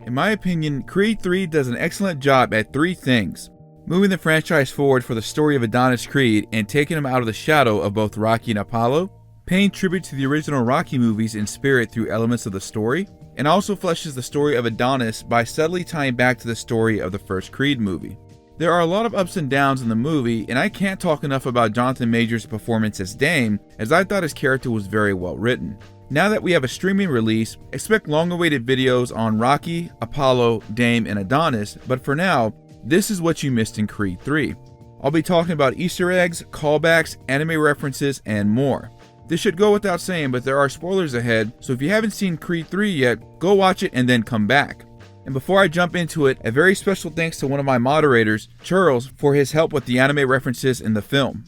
In my opinion, Creed 3 does an excellent job at three things: moving the franchise forward for the story of Adonis Creed and taking him out of the shadow of both Rocky and Apollo, paying tribute to the original Rocky movies in spirit through elements of the story, and also fleshes the story of Adonis by subtly tying back to the story of the first Creed movie. There are a lot of ups and downs in the movie, and I can't talk enough about Jonathan Majors' performance as Dame, as I thought his character was very well written. Now that we have a streaming release, expect long-awaited videos on Rocky, Apollo, Dame, and Adonis, but for now, this is what you missed in Creed 3. I'll be talking about Easter eggs, callbacks, anime references, and more. This should go without saying, but there are spoilers ahead, so if you haven't seen Creed 3 yet, go watch it and then come back. And before I jump into it, a very special thanks to one of my moderators, Charles, for his help with the anime references in the film.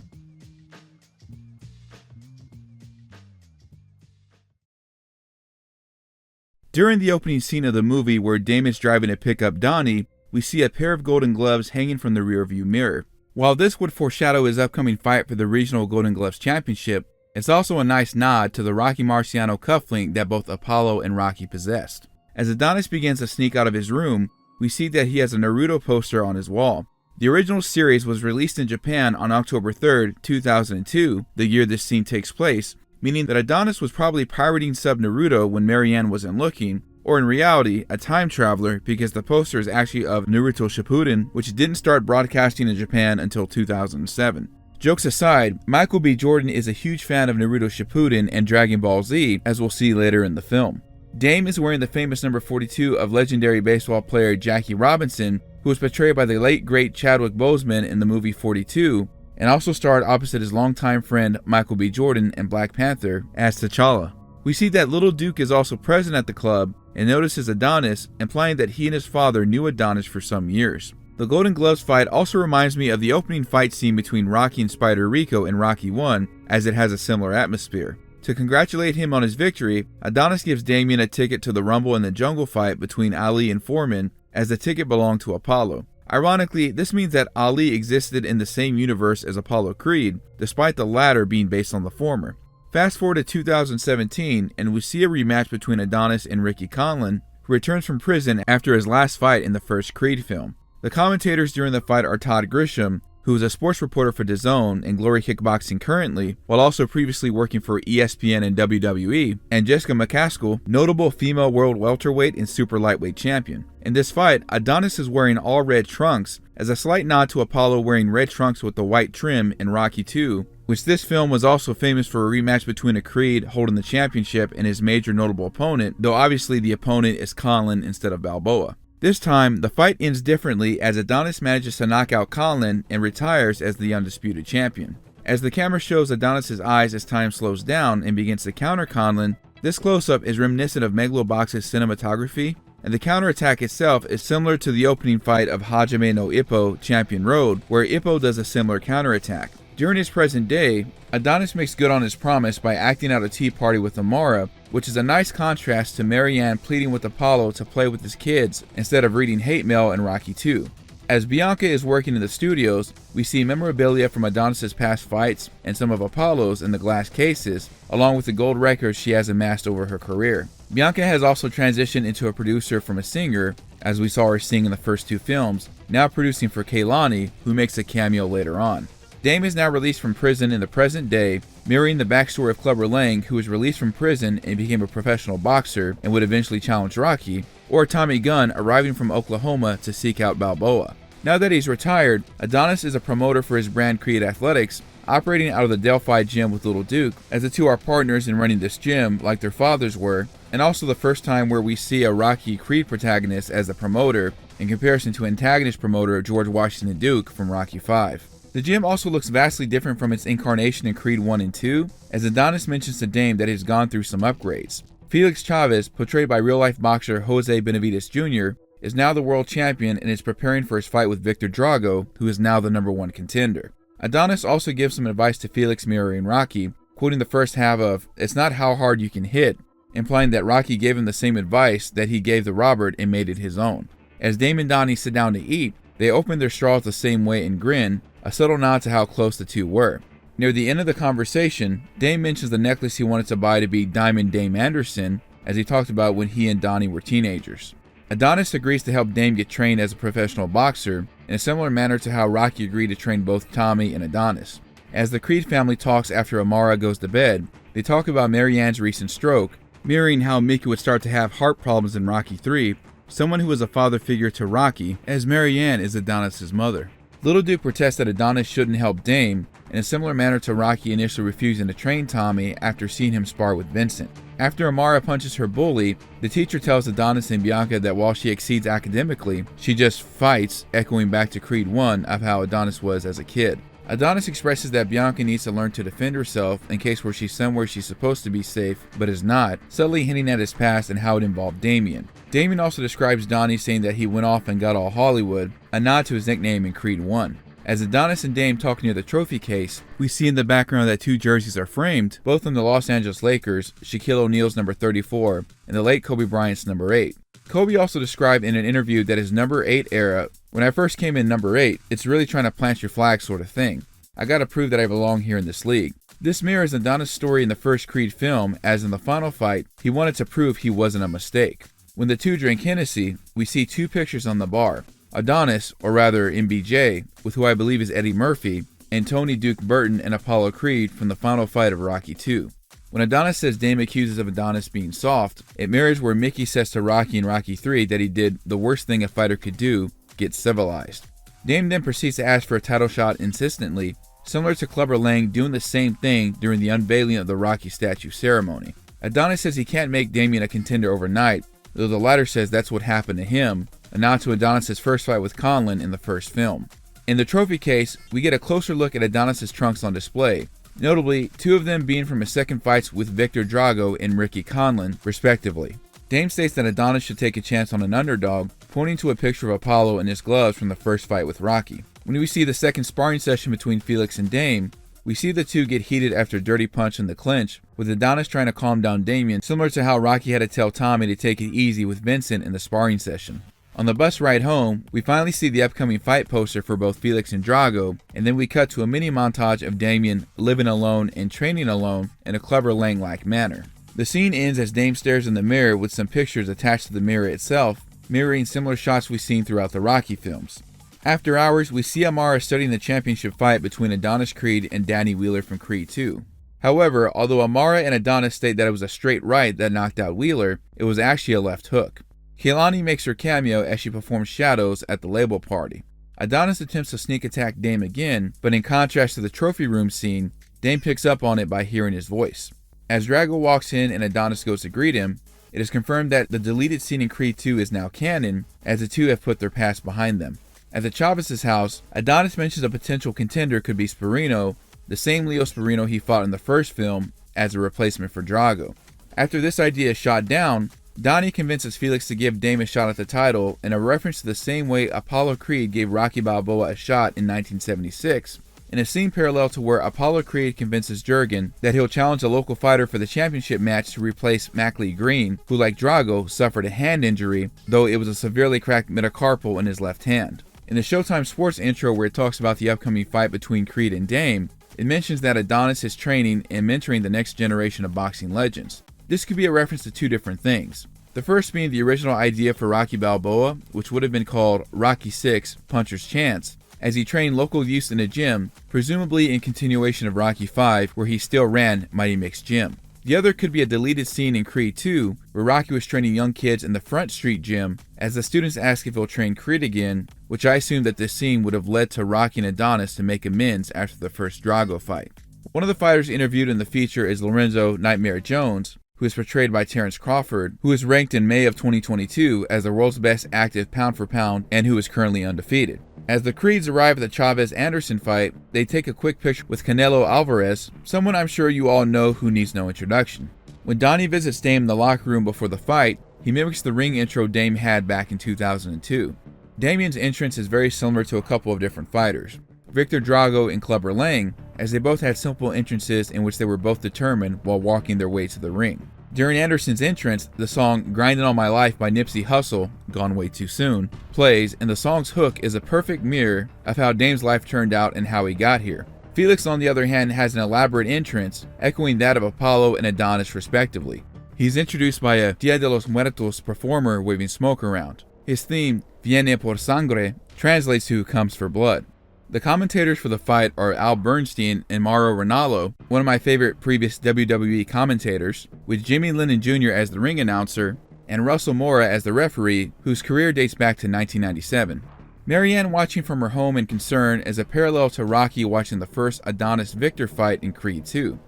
During the opening scene of the movie where Dame is driving to pick up Donnie, we see a pair of golden gloves hanging from the rearview mirror. While this would foreshadow his upcoming fight for the regional Golden Gloves Championship, it's also a nice nod to the Rocky Marciano cufflink that both Apollo and Rocky possessed. As Adonis begins to sneak out of his room, we see that he has a Naruto poster on his wall. The original series was released in Japan on October 3rd, 2002, the year this scene takes place, meaning that Adonis was probably pirating sub Naruto when Marianne wasn't looking, or in reality, a time traveler, because the poster is actually of Naruto Shippuden, which didn't start broadcasting in Japan until 2007. Jokes aside, Michael B. Jordan is a huge fan of Naruto Shippuden and Dragon Ball Z, as we'll see later in the film. Dame is wearing the famous number 42 of legendary baseball player Jackie Robinson, who was portrayed by the late great Chadwick Boseman in the movie 42, and also starred opposite his longtime friend Michael B. Jordan in Black Panther as T'Challa. We see that Little Duke is also present at the club and notices Adonis, implying that he and his father knew Adonis for some years. The Golden Gloves fight also reminds me of the opening fight scene between Rocky and Spider Rico in Rocky 1, as it has a similar atmosphere. To congratulate him on his victory, Adonis gives Damien a ticket to the Rumble in the Jungle fight between Ali and Foreman, as the ticket belonged to Apollo. Ironically, this means that Ali existed in the same universe as Apollo Creed, despite the latter being based on the former. Fast forward to 2017, and we see a rematch between Adonis and Ricky Conlon, who returns from prison after his last fight in the first Creed film. The commentators during the fight are Todd Grisham, who is a sports reporter for DAZN and Glory Kickboxing currently, while also previously working for ESPN and WWE, and Jessica McCaskill, notable female world welterweight and super lightweight champion. In this fight, Adonis is wearing all red trunks, as a slight nod to Apollo wearing red trunks with the white trim in Rocky 2, which this film was also famous for a rematch between a Creed holding the championship and his major notable opponent, though obviously the opponent is Conlon instead of Balboa. This time, the fight ends differently as Adonis manages to knock out Conlon and retires as the undisputed champion. As the camera shows Adonis' eyes as time slows down and begins to counter Conlon, this close-up is reminiscent of Megalobox's cinematography, and the counterattack itself is similar to the opening fight of Hajime no Ippo, Champion Road, where Ippo does a similar counterattack. During his present day, Adonis makes good on his promise by acting out a tea party with Amara, which is a nice contrast to Marianne pleading with Apollo to play with his kids instead of reading hate mail in Rocky 2. As Bianca is working in the studios, we see memorabilia from Adonis' past fights and some of Apollo's in the glass cases, along with the gold records she has amassed over her career. Bianca has also transitioned into a producer from a singer, as we saw her sing in the first two films, now producing for Kehlani, who makes a cameo later on. Dame is now released from prison in the present day, mirroring the backstory of Clubber Lang, who was released from prison and became a professional boxer and would eventually challenge Rocky, or Tommy Gunn arriving from Oklahoma to seek out Balboa. Now that he's retired, Adonis is a promoter for his brand Creed Athletics, operating out of the Delphi gym with Little Duke, as the two are partners in running this gym like their fathers were, and also the first time where we see a Rocky Creed protagonist as the promoter, in comparison to antagonist promoter George Washington Duke from Rocky 5. The gym also looks vastly different from its incarnation in Creed 1 and 2, as Adonis mentions to Dame that it has gone through some upgrades. Felix Chavez, portrayed by real-life boxer Jose Benavidez Jr., is now the world champion and is preparing for his fight with Victor Drago, who is now the #1 contender. Adonis also gives some advice to Felix mirroring Rocky, quoting the first half of, "It's not how hard you can hit," implying that Rocky gave him the same advice that he gave to Robert and made it his own. As Dame and Donnie sit down to eat, they open their straws the same way and grin, a subtle nod to how close the two were. Near the end of the conversation, Dame mentions the necklace he wanted to buy to be Diamond Dame Anderson, as he talked about when he and Donnie were teenagers. Adonis agrees to help Dame get trained as a professional boxer in a similar manner to how Rocky agreed to train both Tommy and Adonis. As the Creed family talks after Amara goes to bed, they talk about Marianne's recent stroke, mirroring how Mickey would start to have heart problems in Rocky 3, someone who was a father figure to Rocky, as Marianne is Adonis' mother. Little Duke protests that Adonis shouldn't help Dame, in a similar manner to Rocky initially refusing to train Tommy after seeing him spar with Vincent. After Amara punches her bully, the teacher tells Adonis and Bianca that while she exceeds academically, she just fights, echoing back to Creed 1 of how Adonis was as a kid. Adonis expresses that Bianca needs to learn to defend herself in case where she's somewhere she's supposed to be safe, but is not, subtly hinting at his past and how it involved Damien. Damien also describes Donnie saying that he went off and got all Hollywood, a nod to his nickname in Creed 1. As Adonis and Dame talk near the trophy case, we see in the background that 2 jerseys are framed, both from the Los Angeles Lakers, Shaquille O'Neal's number 34, and the late Kobe Bryant's number 8. Kobe also described in an interview that his number 8 era, when I first came in number 8, it's really trying to plant your flag sort of thing. I gotta prove that I belong here in this league. This mirrors Adonis' story in the first Creed film, as in the final fight, he wanted to prove he wasn't a mistake. When the 2 drink Hennessy, we see 2 pictures on the bar. Adonis, or rather MBJ, with who I believe is Eddie Murphy, and Tony Duke Burton and Apollo Creed from the final fight of Rocky 2. When Adonis says Dame accuses of Adonis being soft, it mirrors where Mickey says to Rocky in Rocky 3 that he did the worst thing a fighter could do, get civilized. Dame then proceeds to ask for a title shot insistently, similar to Clubber Lang doing the same thing during the unveiling of the Rocky statue ceremony. Adonis says he can't make Damien a contender overnight, though the latter says that's what happened to him, a nod to Adonis' first fight with Conlon in the first film. In the trophy case, we get a closer look at Adonis' trunks on display, notably 2 of them being from his second fights with Victor Drago and Ricky Conlon, respectively. Dame states that Adonis should take a chance on an underdog, pointing to a picture of Apollo and his gloves from the first fight with Rocky. When we see the second sparring session between Felix and Dame, we see the 2 get heated after a dirty punch in the clinch, with Adonis trying to calm down Damien, similar to how Rocky had to tell Tommy to take it easy with Vincent in the sparring session. On the bus ride home, we finally see the upcoming fight poster for both Felix and Drago, and then we cut to a mini montage of Damien living alone and training alone in a Clubber Lang-like manner. The scene ends as Dame stares in the mirror with some pictures attached to the mirror itself, mirroring similar shots we've seen throughout the Rocky films. After hours, we see Amara studying the championship fight between Adonis Creed and Danny Wheeler from Creed 2. However, although Amara and Adonis state that it was a straight right that knocked out Wheeler, it was actually a left hook. Kehlani makes her cameo as she performs shadows at the label party. Adonis attempts to sneak attack Dame again, but in contrast to the trophy room scene, Dame picks up on it by hearing his voice. As Drago walks in and Adonis goes to greet him, it is confirmed that the deleted scene in Creed 2 is now canon, as the 2 have put their past behind them. At the Chavez' house, Adonis mentions a potential contender could be Sparino, the same Leo Sparino he fought in the first film, as a replacement for Drago. After this idea is shot down, Donnie convinces Felix to give Dame a shot at the title in a reference to the same way Apollo Creed gave Rocky Balboa a shot in 1976, in a scene parallel to where Apollo Creed convinces Jurgen that he'll challenge a local fighter for the championship match to replace Mackley Green, who like Drago suffered a hand injury, though it was a severely cracked metacarpal in his left hand. In the Showtime Sports intro where it talks about the upcoming fight between Creed and Dame, it mentions that Adonis is training and mentoring the next generation of boxing legends. This could be a reference to 2 different things. The first being the original idea for Rocky Balboa, which would have been called Rocky 6 Puncher's Chance, as he trained local youths in a gym, presumably in continuation of Rocky 5, where he still ran Mighty Mick's gym. The other could be a deleted scene in Creed 2, where Rocky was training young kids in the Front Street gym, as the students ask if he'll train Creed again, which I assume that this scene would have led to Rocky and Adonis to make amends after the first Drago fight. One of the fighters interviewed in the feature is Lorenzo Nightmare Jones, who is portrayed by Terrence Crawford, who is ranked in May of 2022 as the world's best active pound for pound and who is currently undefeated. As the Creeds arrive at the Chavez-Anderson fight, they take a quick picture with Canelo Alvarez, someone I'm sure you all know who needs no introduction. When Donnie visits Dame in the locker room before the fight, he mimics the ring intro Dame had back in 2002. Damien's entrance is very similar to a couple of different fighters, Victor Drago and Clubber Lang, as they both had simple entrances in which they were both determined while walking their way to the ring. During Anderson's entrance, the song Grindin' All My Life by Nipsey Hussle, Gone Way Too Soon, plays, and the song's hook is a perfect mirror of how Dame's life turned out and how he got here. Felix, on the other hand, has an elaborate entrance, echoing that of Apollo and Adonis respectively. He's introduced by a Dia de los Muertos performer waving smoke around. His theme, Viene por Sangre, translates to Comes for Blood. The commentators for the fight are Al Bernstein and Mauro Ranallo, one of my favorite previous WWE commentators, with Jimmy Lennon Jr. as the ring announcer, and Russell Mora as the referee, whose career dates back to 1997. Marianne watching from her home in concern is a parallel to Rocky watching the first Adonis-Victor fight in Creed II.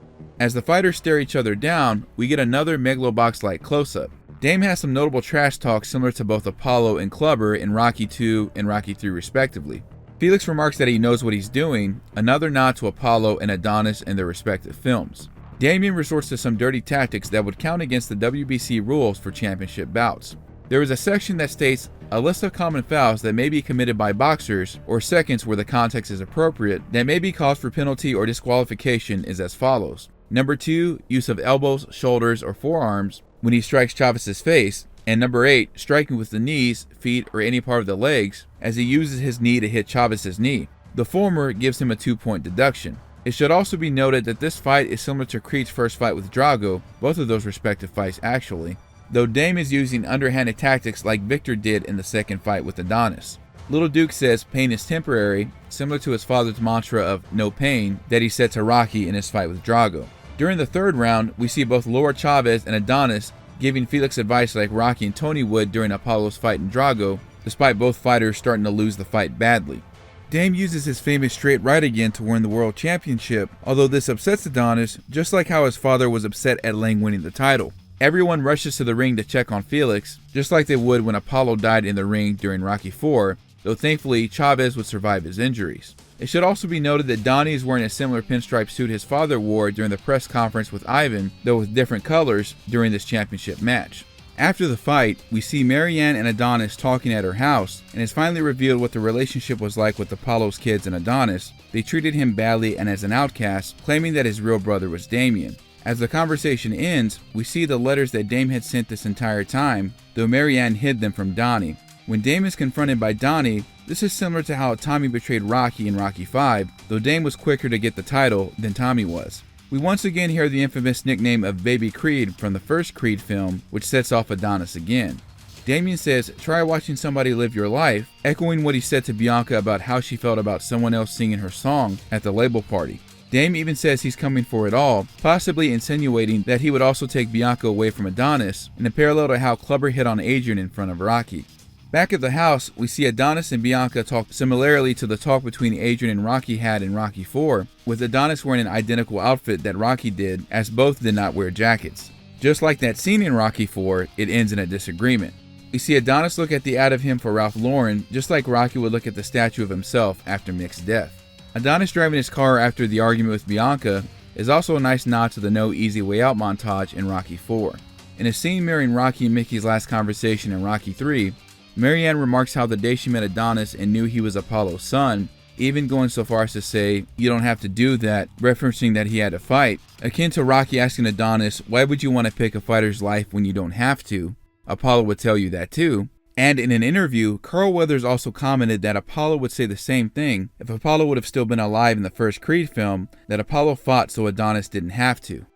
As the fighters stare each other down, we get another Megalobox-like close-up. Dame has some notable trash talk similar to both Apollo and Clubber in Rocky II and Rocky III respectively. Felix remarks that he knows what he's doing, another nod to Apollo and Adonis in their respective films. Damien resorts to some dirty tactics that would count against the WBC rules for championship bouts. There is a section that states a list of common fouls that may be committed by boxers, or seconds where the context is appropriate, that may be cause for penalty or disqualification is as follows. Number 2, use of elbows, shoulders, or forearms when he strikes Chavez's face, and number 8, striking with the knees, feet, or any part of the legs as he uses his knee to hit Chavez's knee. The former gives him a 2-point deduction. It should also be noted that this fight is similar to Creed's first fight with Drago, both of those respective fights actually, though Dame is using underhanded tactics like Victor did in the second fight with Adonis. Little Duke says pain is temporary, similar to his father's mantra of no pain that he said to Rocky in his fight with Drago. During the third round, we see both Laura Chavez and Adonis giving Felix advice like Rocky and Tony would during Apollo's fight in Drago, despite both fighters starting to lose the fight badly. Dame uses his famous straight right again to win the world championship, although this upsets Adonis, just like how his father was upset at Lang winning the title. Everyone rushes to the ring to check on Felix, just like they would when Apollo died in the ring during Rocky IV, though thankfully Chavez would survive his injuries. It should also be noted that Donnie is wearing a similar pinstripe suit his father wore during the press conference with Ivan, though with different colors, during this championship match. After the fight, we see Marianne and Adonis talking at her house, and it's finally revealed what the relationship was like with Apollo's kids and Adonis. They treated him badly and as an outcast, claiming that his real brother was Damien. As the conversation ends, we see the letters that Dame had sent this entire time, though Marianne hid them from Donnie. When Dame is confronted by Donnie, this is similar to how Tommy betrayed Rocky in Rocky V, though Dame was quicker to get the title than Tommy was. We once again hear the infamous nickname of Baby Creed from the first Creed film, which sets off Adonis again. Damien says, "Try watching somebody live your life," echoing what he said to Bianca about how she felt about someone else singing her song at the label party. Dame even says he's coming for it all, possibly insinuating that he would also take Bianca away from Adonis, in a parallel to how Clubber hit on Adrian in front of Rocky. Back at the house, we see Adonis and Bianca talk similarly to the talk between Adrian and Rocky had in Rocky IV, with Adonis wearing an identical outfit that Rocky did, as both did not wear jackets. Just like that scene in Rocky IV, it ends in a disagreement. We see Adonis look at the ad of him for Ralph Lauren, just like Rocky would look at the statue of himself after Mick's death. Adonis driving his car after the argument with Bianca is also a nice nod to the No Easy Way Out montage in Rocky IV. In a scene mirroring Rocky and Mickey's last conversation in Rocky III, Marianne remarks how the day she met Adonis and knew he was Apollo's son, even going so far as to say, "You don't have to do that," referencing that he had to fight, akin to Rocky asking Adonis, "Why would you want to pick a fighter's life when you don't have to?" Apollo would tell you that too. And in an interview, Carl Weathers also commented that Apollo would say the same thing if Apollo would have still been alive in the first Creed film, that Apollo fought so Adonis didn't have to.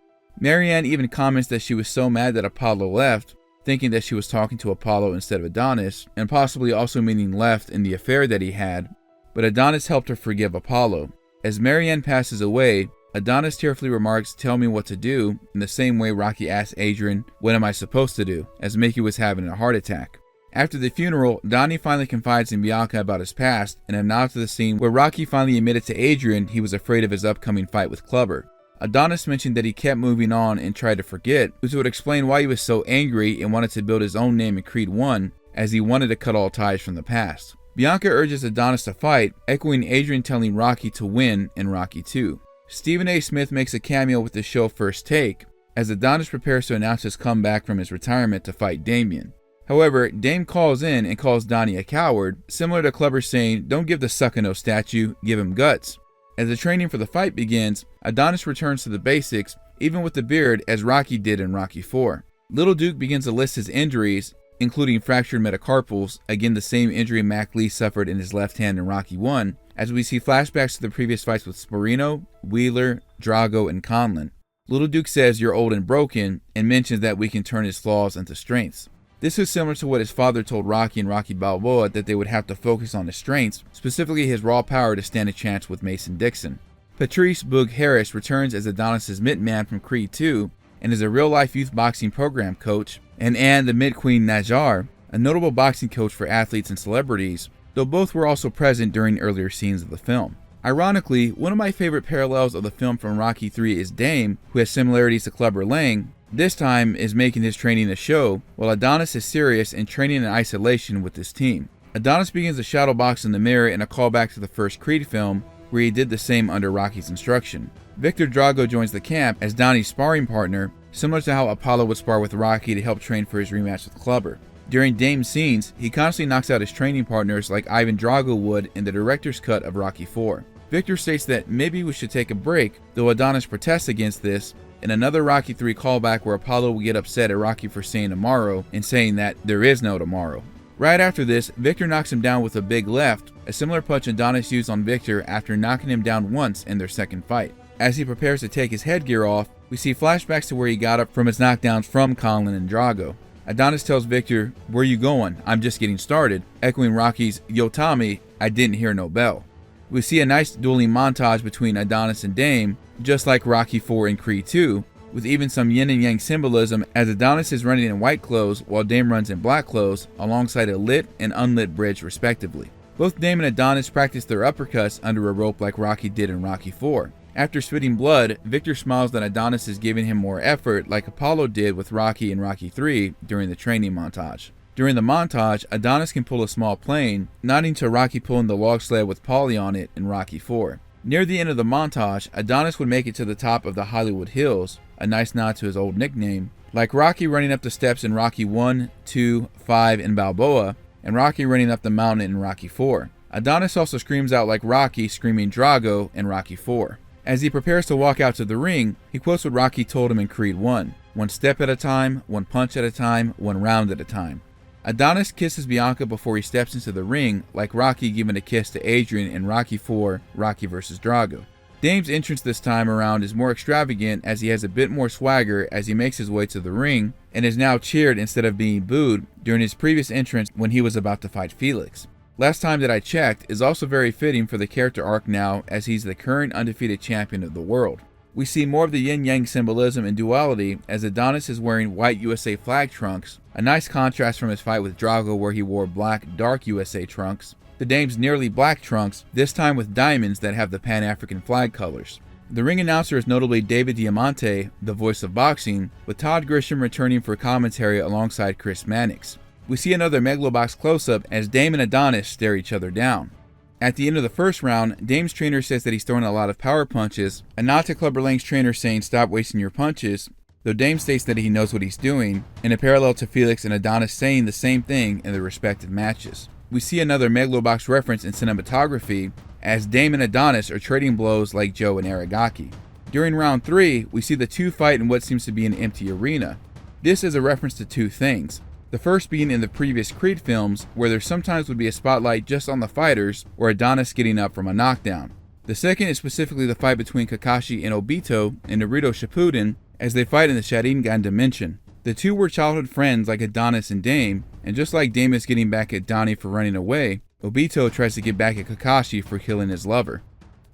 Marianne even comments that she was so mad that Apollo left, thinking that she was talking to Apollo instead of Adonis, and possibly also meaning left in the affair that he had, but Adonis helped her forgive Apollo. As Marianne passes away, Adonis tearfully remarks, "Tell me what to do," in the same way Rocky asked Adrian, "What am I supposed to do?" as Mickey was having a heart attack. After the funeral, Donnie finally confides in Bianca about his past, and a nod to the scene where Rocky finally admitted to Adrian he was afraid of his upcoming fight with Clubber. Adonis mentioned that he kept moving on and tried to forget, which would explain why he was so angry and wanted to build his own name in Creed 1, as he wanted to cut all ties from the past. Bianca urges Adonis to fight, echoing Adrian telling Rocky to win in Rocky 2. Stephen A. Smith makes a cameo with the show First Take, as Adonis prepares to announce his comeback from his retirement to fight Damien. However, Dame calls in and calls Donnie a coward, similar to Clubber saying, "Don't give the sucker no statue, give him guts." As the training for the fight begins, Adonis returns to the basics, even with the beard, as Rocky did in Rocky IV. Little Duke begins to list his injuries, including fractured metacarpals, again the same injury Mac Lee suffered in his left hand in Rocky I, as we see flashbacks to the previous fights with Sporino, Wheeler, Drago, and Conlon. Little Duke says you're old and broken and mentions that we can turn his flaws into strengths. This is similar to what his father told Rocky and Rocky Balboa, that they would have to focus on his strengths, specifically his raw power, to stand a chance with Mason Dixon. Patrice Boog Harris returns as Adonis's Mint Man from Creed 2 and is a real-life youth boxing program coach, and Anne the Mint Queen Najar, a notable boxing coach for athletes and celebrities, though both were also present during earlier scenes of the film. Ironically, one of my favorite parallels of the film from Rocky 3 is Dame, who has similarities to Clubber Lang, this time is making his training a show, while Adonis is serious and training in isolation with his team. Adonis begins to shadow box in the mirror in a callback to the first Creed film, where he did the same under Rocky's instruction. Victor Drago joins the camp as Donnie's sparring partner, similar to how Apollo would spar with Rocky to help train for his rematch with Clubber. During Dame's scenes, he constantly knocks out his training partners like Ivan Drago would in the director's cut of Rocky IV. Victor states that maybe we should take a break, though Adonis protests against this, in another Rocky III callback where Apollo will get upset at Rocky for saying tomorrow and saying that there is no tomorrow. Right after this, Victor knocks him down with a big left, a similar punch Adonis used on Victor after knocking him down once in their second fight. As he prepares to take his headgear off, we see flashbacks to where he got up from his knockdowns from Colin and Drago. Adonis tells Victor, "Where you going? I'm just getting started," echoing Rocky's, "Yo Tommy, I didn't hear no bell." We see a nice dueling montage between Adonis and Dame, just like Rocky IV and Creed 2, with even some yin and yang symbolism as Adonis is running in white clothes while Dame runs in black clothes alongside a lit and unlit bridge respectively. Both Dame and Adonis practice their uppercuts under a rope like Rocky did in Rocky IV. After spitting blood, Victor smiles that Adonis is giving him more effort like Apollo did with Rocky and Rocky III during the training montage. During the montage, Adonis can pull a small plane, nodding to Rocky pulling the log sled with Paulie on it in Rocky IV. Near the end of the montage, Adonis would make it to the top of the Hollywood Hills, a nice nod to his old nickname, like Rocky running up the steps in Rocky I, II, V, and Balboa, and Rocky running up the mountain in Rocky IV. Adonis also screams out like Rocky screaming Drago in Rocky IV. As he prepares to walk out to the ring, he quotes what Rocky told him in Creed 1, "One step at a time, one punch at a time, one round at a time." Adonis kisses Bianca before he steps into the ring, like Rocky giving a kiss to Adrian in Rocky IV, Rocky vs. Drago. Dame's entrance this time around is more extravagant as he has a bit more swagger as he makes his way to the ring, and is now cheered instead of being booed during his previous entrance when he was about to fight Felix. Last time that I checked is also very fitting for the character arc now, as he's the current undefeated champion of the world. We see more of the yin-yang symbolism and duality as Adonis is wearing white USA flag trunks, a nice contrast from his fight with Drago where he wore black dark USA trunks, the Dame's nearly black trunks, this time with diamonds that have the Pan-African flag colors. The ring announcer is notably David Diamante, the voice of boxing, with Todd Grisham returning for commentary alongside Chris Mannix. We see another Megalobox close-up as Dame and Adonis stare each other down. At the end of the first round, Dame's trainer says that he's throwing a lot of power punches, a nod to Clubber Lang's trainer saying stop wasting your punches, though Dame states that he knows what he's doing, in a parallel to Felix and Adonis saying the same thing in their respective matches. We see another Megalobox reference in cinematography, as Dame and Adonis are trading blows like Joe and Aragaki. During round 3, we see the two fight in what seems to be an empty arena. This is a reference to two things. The first being in the previous Creed films, where there sometimes would be a spotlight just on the fighters, or Adonis getting up from a knockdown. The second is specifically the fight between Kakashi and Obito in Naruto Shippuden, as they fight in the Sharingan dimension. The two were childhood friends like Adonis and Dame, and just like Dame is getting back at Donnie for running away, Obito tries to get back at Kakashi for killing his lover.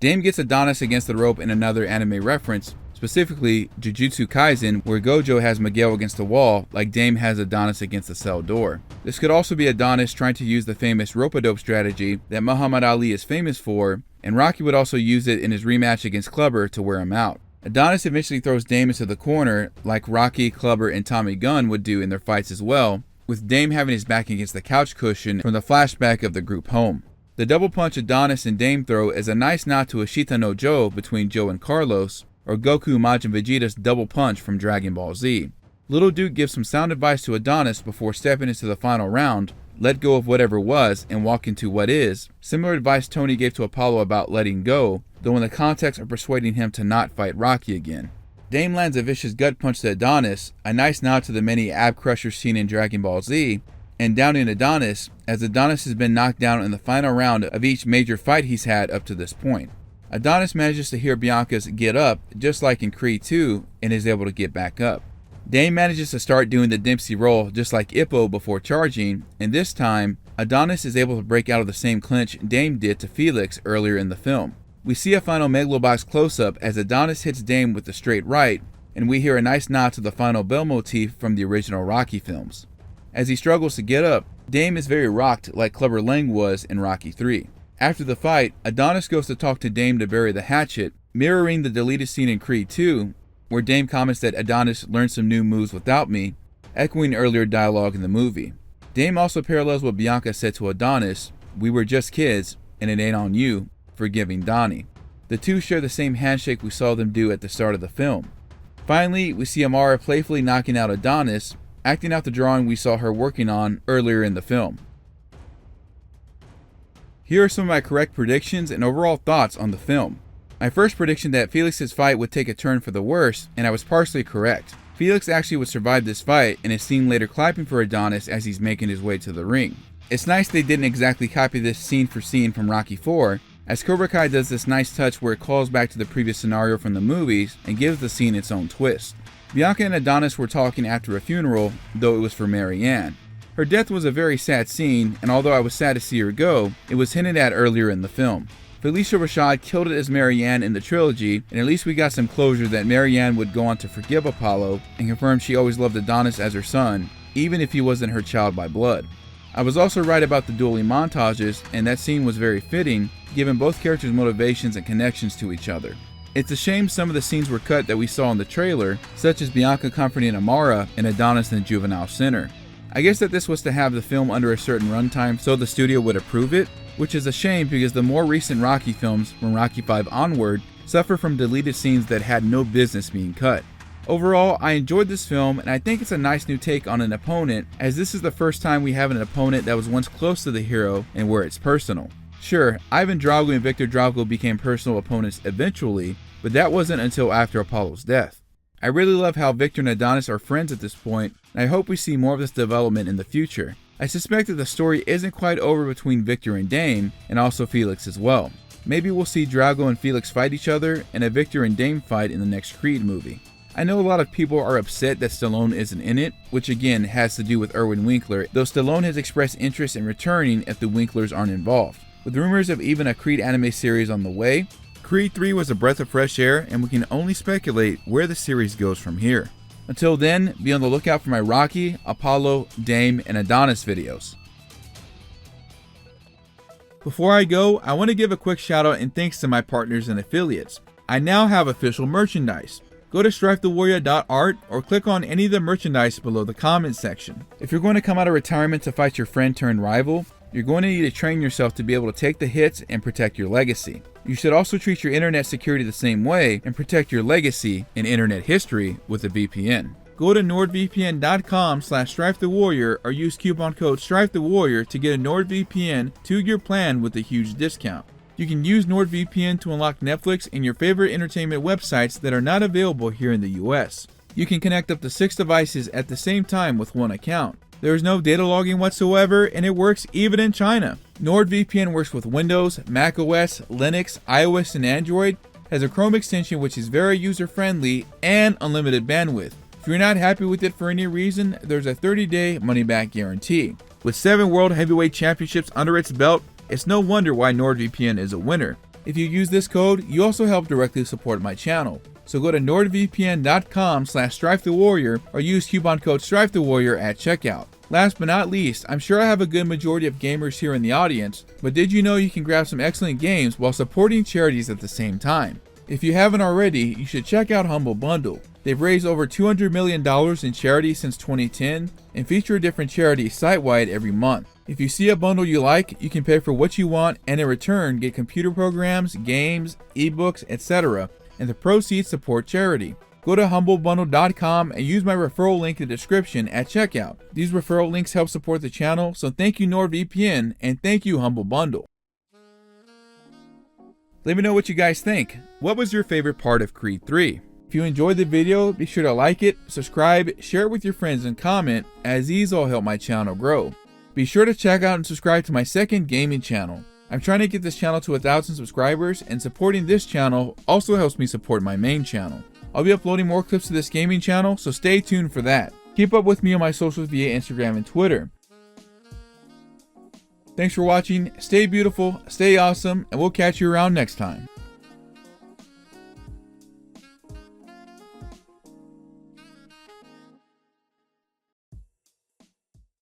Dame gets Adonis against the rope in another anime reference, specifically Jujutsu Kaisen, where Gojo has Miguel against the wall like Dame has Adonis against the cell door. This could also be Adonis trying to use the famous rope-a-dope strategy that Muhammad Ali is famous for, and Rocky would also use it in his rematch against Clubber to wear him out. Adonis eventually throws Dame into the corner like Rocky, Clubber, and Tommy Gunn would do in their fights as well, with Dame having his back against the couch cushion from the flashback of the group home. The double punch Adonis and Dame throw is a nice nod to Ashita no Joe between Joe and Carlos, or Goku Majin Vegeta's double punch from Dragon Ball Z. Little Duke gives some sound advice to Adonis before stepping into the final round, let go of whatever was and walk into what is, similar advice Tony gave to Apollo about letting go, though in the context of persuading him to not fight Rocky again. Dame lands a vicious gut punch to Adonis, a nice nod to the many ab crushers seen in Dragon Ball Z, and downing Adonis, as Adonis has been knocked down in the final round of each major fight he's had up to this point. Adonis manages to hear Bianca's "get up" just like in Creed 2 and is able to get back up. Dame manages to start doing the Dempsey roll just like Ippo before charging, and this time, Adonis is able to break out of the same clinch Dame did to Felix earlier in the film. We see a final Megalobox close-up as Adonis hits Dame with the straight right, and we hear a nice nod to the final bell motif from the original Rocky films. As he struggles to get up, Dame is very rocked like Clubber Lang was in Rocky 3. After the fight, Adonis goes to talk to Dame to bury the hatchet, mirroring the deleted scene in Creed 2, where Dame comments that Adonis learned some new moves without me, echoing earlier dialogue in the movie. Dame also parallels what Bianca said to Adonis, "We were just kids, and it ain't on you," forgiving Donnie. The two share the same handshake we saw them do at the start of the film. Finally, we see Amara playfully knocking out Adonis, acting out the drawing we saw her working on earlier in the film. Here are some of my correct predictions and overall thoughts on the film. My first prediction that Felix's fight would take a turn for the worse, and I was partially correct. Felix actually would survive this fight and is seen later clapping for Adonis as he's making his way to the ring. It's nice they didn't exactly copy this scene for scene from Rocky 4, as Cobra Kai does this nice touch where it calls back to the previous scenario from the movies and gives the scene its own twist. Bianca and Adonis were talking after a funeral, though it was for Mary Ann. Her death was a very sad scene, and although I was sad to see her go, it was hinted at earlier in the film. Felicia Rashad killed it as Mary Ann in the trilogy, and at least we got some closure that Mary Ann would go on to forgive Apollo and confirm she always loved Adonis as her son, even if he wasn't her child by blood. I was also right about the dueling montages, and that scene was very fitting, given both characters' motivations and connections to each other. It's a shame some of the scenes were cut that we saw in the trailer, such as Bianca comforting Amara and Adonis in the juvenile center. I guess that this was to have the film under a certain runtime so the studio would approve it, which is a shame because the more recent Rocky films, from Rocky 5 onward, suffer from deleted scenes that had no business being cut. Overall, I enjoyed this film, and I think it's a nice new take on an opponent, as this is the first time we have an opponent that was once close to the hero and where it's personal. Sure, Ivan Drago and Victor Drago became personal opponents eventually, but that wasn't until after Apollo's death. I really love how Victor and Adonis are friends at this point, and I hope we see more of this development in the future. I suspect that the story isn't quite over between Victor and Dame, and also Felix as well. Maybe we'll see Drago and Felix fight each other, and a Victor and Dame fight in the next Creed movie. I know a lot of people are upset that Stallone isn't in it, which again has to do with Erwin Winkler, though Stallone has expressed interest in returning if the Winklers aren't involved. With rumors of even a Creed anime series on the way, Creed 3 was a breath of fresh air, and we can only speculate where the series goes from here. Until then, be on the lookout for my Rocky, Apollo, Dame, and Adonis videos. Before I go, I want to give a quick shout out and thanks to my partners and affiliates. I now have official merchandise. Go to strifethewarrior.art or click on any of the merchandise below the comments section. If you're going to come out of retirement to fight your friend turned rival, you're going to need to train yourself to be able to take the hits and protect your legacy. You should also treat your internet security the same way and protect your legacy and internet history with a VPN. Go to nordvpn.com/strifethewarrior or use coupon code strifethewarrior to get a NordVPN 2-year plan with a huge discount. You can use NordVPN to unlock Netflix and your favorite entertainment websites that are not available here in the US. You can connect up to 6 devices at the same time with one account. There is no data logging whatsoever, and it works even in China. NordVPN works with Windows, macOS, Linux, iOS, and Android, has a Chrome extension which is very user-friendly, and unlimited bandwidth. If you're not happy with it for any reason, there's a 30-day money-back guarantee. With 7 World Heavyweight Championships under its belt, it's no wonder why NordVPN is a winner. If you use this code, you also help directly support my channel. So go to nordvpn.com/strifethewarrior or use coupon code strifethewarrior at checkout. Last but not least, I'm sure I have a good majority of gamers here in the audience, but did you know you can grab some excellent games while supporting charities at the same time? If you haven't already, you should check out HumbleBundle. They've raised over $200 million in charity since 2010 and feature a different charity site-wide every month. If you see a bundle you like, you can pay for what you want and in return get computer programs, games, ebooks, etc., and the proceeds support charity. Go to HumbleBundle.com and use my referral link in the description at checkout. These referral links help support the channel, so thank you NordVPN and thank you HumbleBundle. Let me know what you guys think. What was your favorite part of Creed 3? If you enjoyed the video, be sure to like it, subscribe, share it with your friends, and comment, as these all help my channel grow. Be sure to check out and subscribe to my second gaming channel. I'm trying to get this channel to 1,000 subscribers, and supporting this channel also helps me support my main channel. I'll be uploading more clips to this gaming channel, so stay tuned for that. Keep up with me on my socials via Instagram and Twitter. Thanks for watching, stay beautiful, stay awesome, and we'll catch you around next time.